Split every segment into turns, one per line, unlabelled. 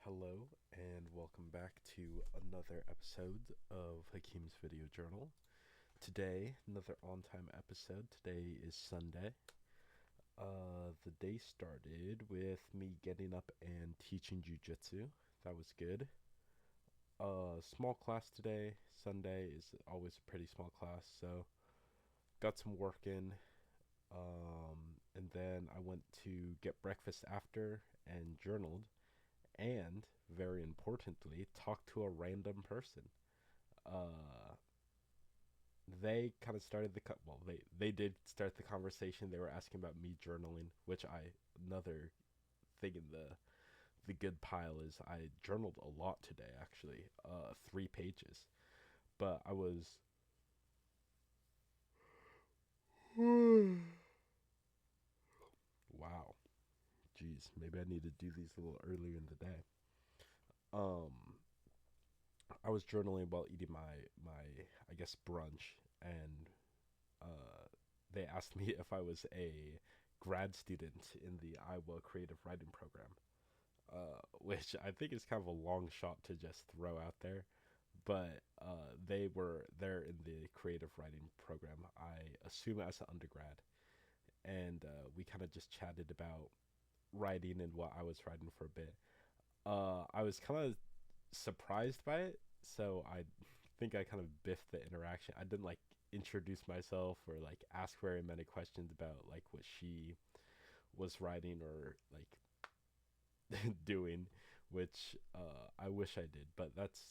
Hello, and welcome back to another episode of Hakim's Video Journal. Today, another on time episode. Today is Sunday. The day started with me getting up and teaching jujitsu. That was good. Small class today. Sunday is always a pretty small class, so got some work in. And then I went to get breakfast after and journaled and very importantly talk to a random person. uh they kind of started they did start the conversation. They were asking about me journaling, which I another thing in the good pile is I journaled a lot today, actually, 3 pages. But I was wow, jeez, maybe I need to do these a little earlier in the day. um I was journaling while eating my I guess brunch, and uh, they asked me if I was a grad student in the Iowa Creative Writing Program, which I think is kind of a long shot to just throw out there. But they were there in the creative writing program, I assume as an undergrad, and we kind of just chatted about writing and what I was writing for a bit. I was kind of surprised by it, so I think I kind of biffed the interaction. I didn't like introduce myself or like ask very many questions about like what she was writing or like doing, which I wish I did. But that's,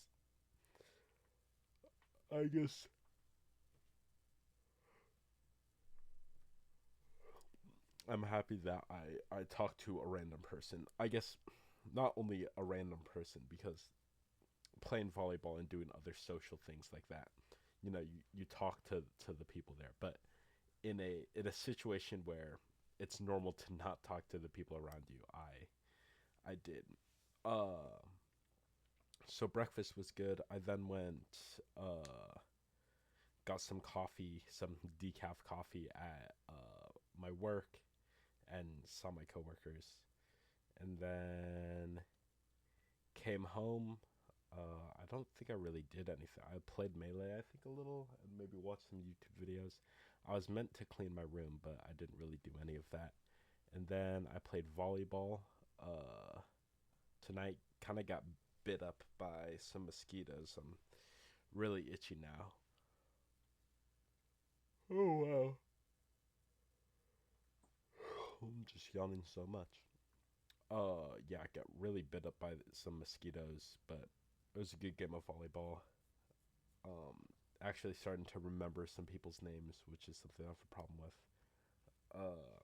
I guess, I'm happy that I talked to a random person. I guess not only a random person, because playing volleyball and doing other social things like that, you talk to the people there. But in a situation where it's normal to not talk to the people around you, I did. Uh, so breakfast was good. I then went, got some coffee, some decaf coffee at my work, and saw my coworkers, and then came home. I don't think I really did anything. I played Melee, I think, a little, and maybe watched some YouTube videos. I was meant to clean my room, but I didn't really do any of that. And then I played volleyball. Uh, Tonight, kind of got bit up by some mosquitoes. I'm really itchy now. Oh wow. I'm just yawning so much. Yeah, I got really bit up by some mosquitoes, but it was a good game of volleyball. Actually starting to remember some people's names, which is something I have a problem with. Uh,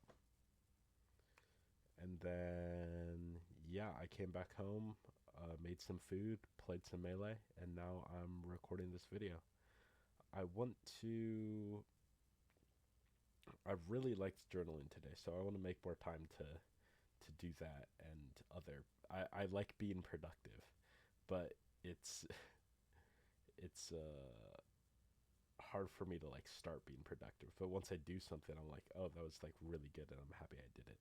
and then yeah, I came back home, made some food, played some Melee, and now I'm recording this video. I want to. I've really liked journaling today, so I want to make more time to do that and other. I like being productive, but it's it's hard for me to like start being productive. But once I do something, I'm like, oh, that was like really good, and I'm happy I did it.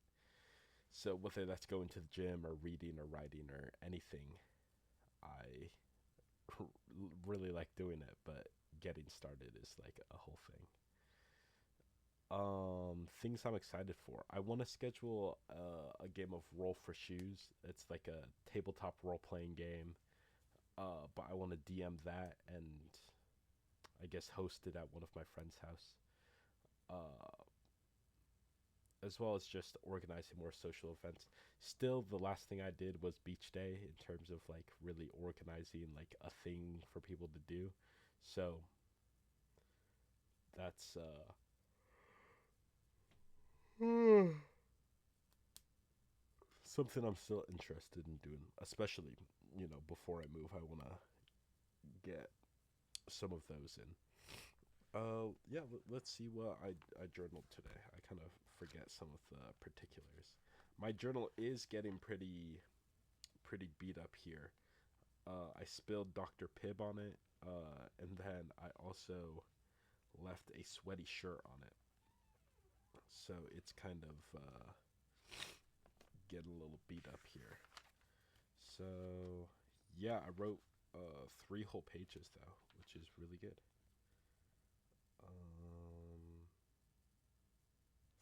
So whether that's going to the gym or reading or writing or anything, I really like doing it. But getting started is like a whole thing. Things I'm excited for. I want to schedule a game of Roll for Shoes. It's like a tabletop role playing game. But I want to DM that and I guess host it at one of my friend's house. Uh, as well as just organizing more social events. Still, the last thing I did was beach day in terms of like really organizing like a thing for people to do. So that's something I'm still interested in doing, especially, before I move. I want to get some of those in. Yeah, let's see what I journaled today. I kind of forget some of the particulars. My journal is getting pretty beat up here. I spilled Dr. Pibb on it, and then I also left a sweaty shirt on it. So it's kind of getting a little beat up here. So, yeah, I wrote three whole pages though, which is really good. Um,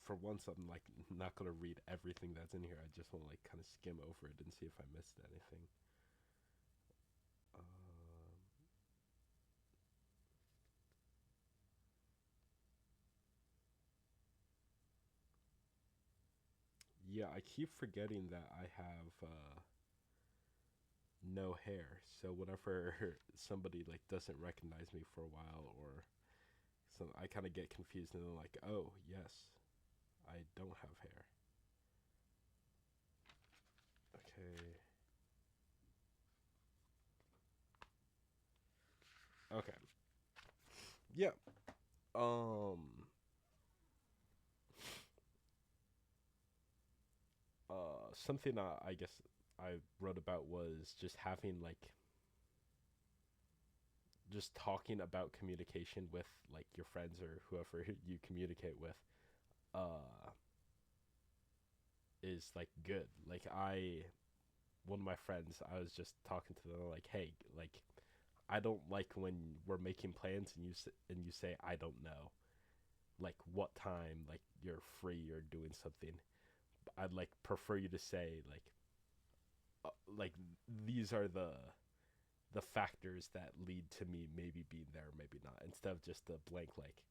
for once, I'm like not gonna read everything that's in here. I just want to like kind of skim over it and see if I missed anything. Um, yeah, I keep forgetting that I have no hair. So whenever somebody like doesn't recognize me for a while, or so, I kind of get confused and they're like, "Oh, yes, I don't have hair." Okay. Okay. Yeah. Um. Something I guess I wrote about was just having like just talking about communication with like your friends or whoever you communicate with. Uh, is like good. Like I one of my friends, I was just talking to them like, "Hey, like I don't like when we're making plans and you say I don't know. Like what time like you're free or doing something. I'd like prefer you to say like these are the factors that lead to me maybe being there, maybe not, instead of just a blank like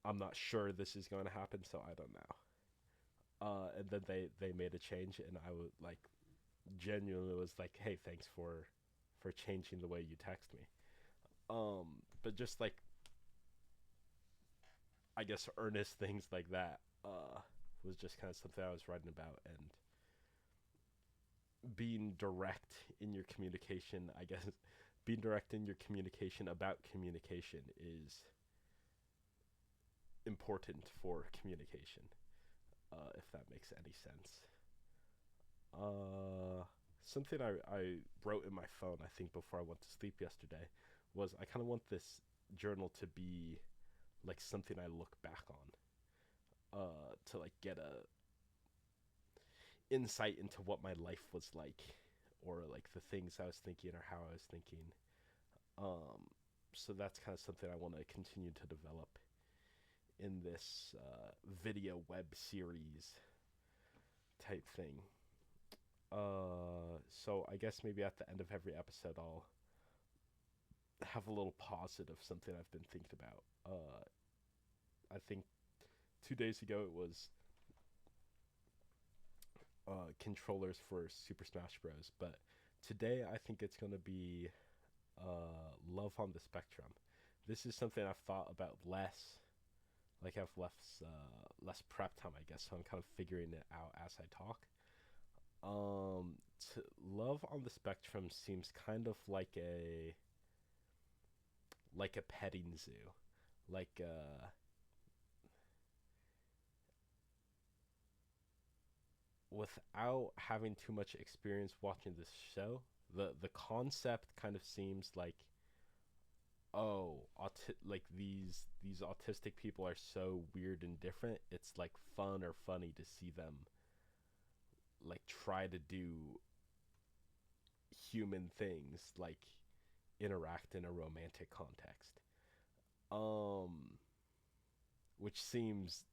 I'm not sure this is going to happen, so I don't know. And then they made a change, and I would like genuinely was like, hey, thanks for changing the way you text me. But just like I guess earnest things like that was just kind of something I was writing about, and being direct in your communication. I guess being direct in your communication about communication is important for communication. If that makes any sense. Uh, Something I wrote in my phone, I think, before I went to sleep yesterday, was I kind of want this journal to be like something I look back on, to like get a insight into what my life was like, or like the things I was thinking or how I was thinking. Um, so that's kind of something I want to continue to develop in this video web series type thing. So I guess maybe at the end of every episode, I'll have a little positive something I've been thinking about. I think 2 days ago it was controllers for Super Smash Bros. But today I think it's gonna be love on the spectrum. This is something I've thought about less. Like I've less prep time, I guess. So I'm kind of figuring it out as I talk. Um, Love on the spectrum seems kind of like a petting zoo, like without having too much experience watching this show, the concept kind of seems like, oh, like these autistic people are so weird and different. It's like fun or funny to see them like try to do human things, like interact in a romantic context. Um, which seems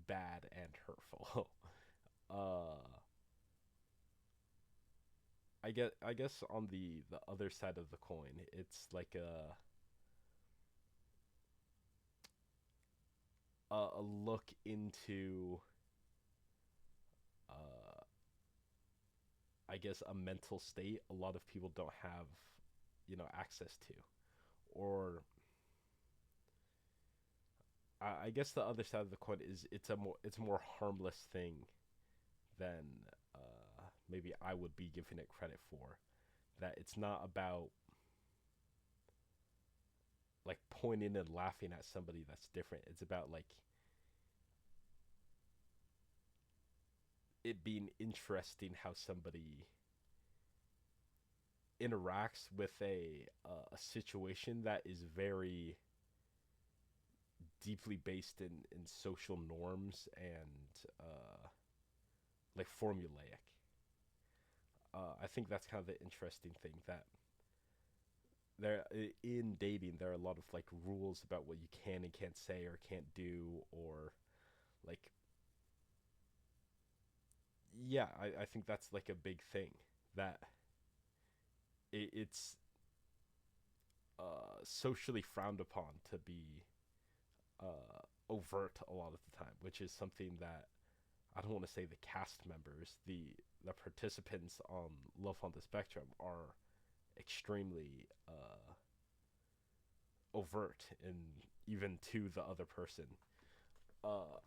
bad and hurtful. uh, I guess on the other side of the coin, it's like a look into uh I guess a mental state a lot of people don't have, access to, or I guess the other side of the coin is it's a more harmless thing than maybe I would be giving it credit for. That it's not about like pointing and laughing at somebody that's different. It's about like it being interesting how somebody interacts with a situation that is very deeply based in social norms and like formulaic. I think that's kind of the interesting thing that in dating there are a lot of like rules about what you can and can't say or can't do, or like, yeah, I think that's like a big thing that it's socially frowned upon to be overt a lot of the time, which is something that I don't want to say the cast members, the participants on Love on the Spectrum are extremely overt and even to the other person, uh,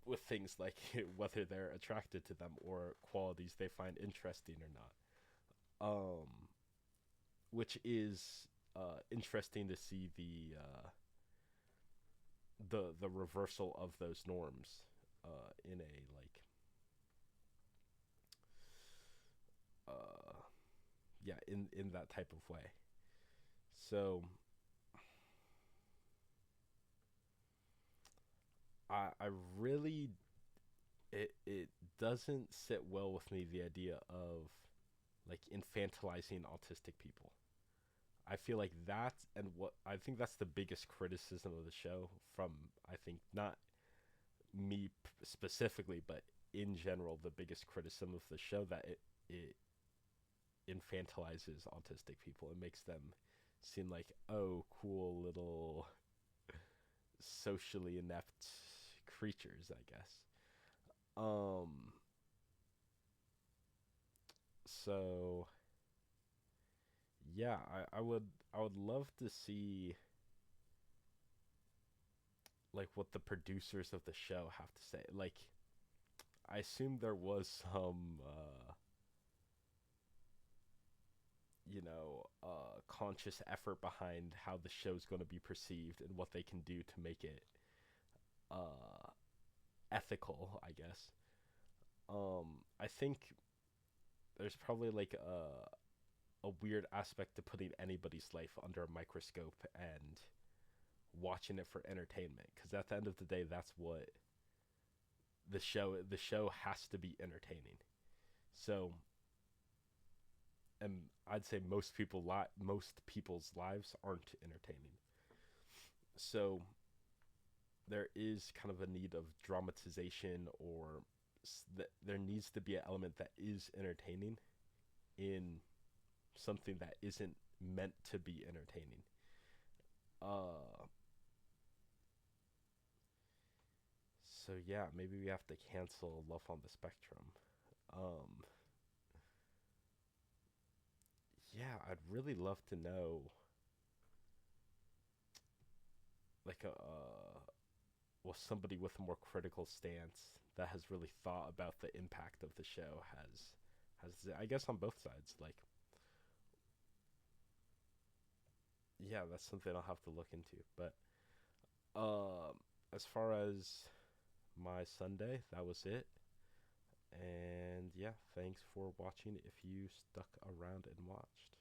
with things like whether they're attracted to them or qualities they find interesting or not. Which is interesting to see the reversal of those norms in a like uh, yeah, in that type of way. So I really, it doesn't sit well with me, the idea of like infantilizing autistic people. I feel like that's, and what I think that's the biggest criticism of the show from, I think, not me specifically, but in general, the biggest criticism of the show, that it infantilizes autistic people. It makes them seem like, oh, cool little socially inept creatures, I guess. Um, so yeah, I would love to see like what the producers of the show have to say. Like, I assume there was some conscious effort behind how the show's going to be perceived and what they can do to make it uh ethical, I guess. I think there's probably like a weird aspect to putting anybody's life under a microscope and watching it for entertainment, because at the end of the day, that's what the show has to be entertaining. So, and I'd say most people's lives aren't entertaining. So there is kind of a need of dramatization, or there needs to be an element that is entertaining in something that isn't meant to be entertaining. Uh, so yeah, maybe we have to cancel Love on the Spectrum. Um, yeah, I'd really love to know like well, somebody with a more critical stance that has really thought about the impact of the show has, I guess, on both sides. Like, yeah, that's something I'll have to look into. But as far as my Sunday, that was it. And yeah, thanks for watching if you stuck around and watched.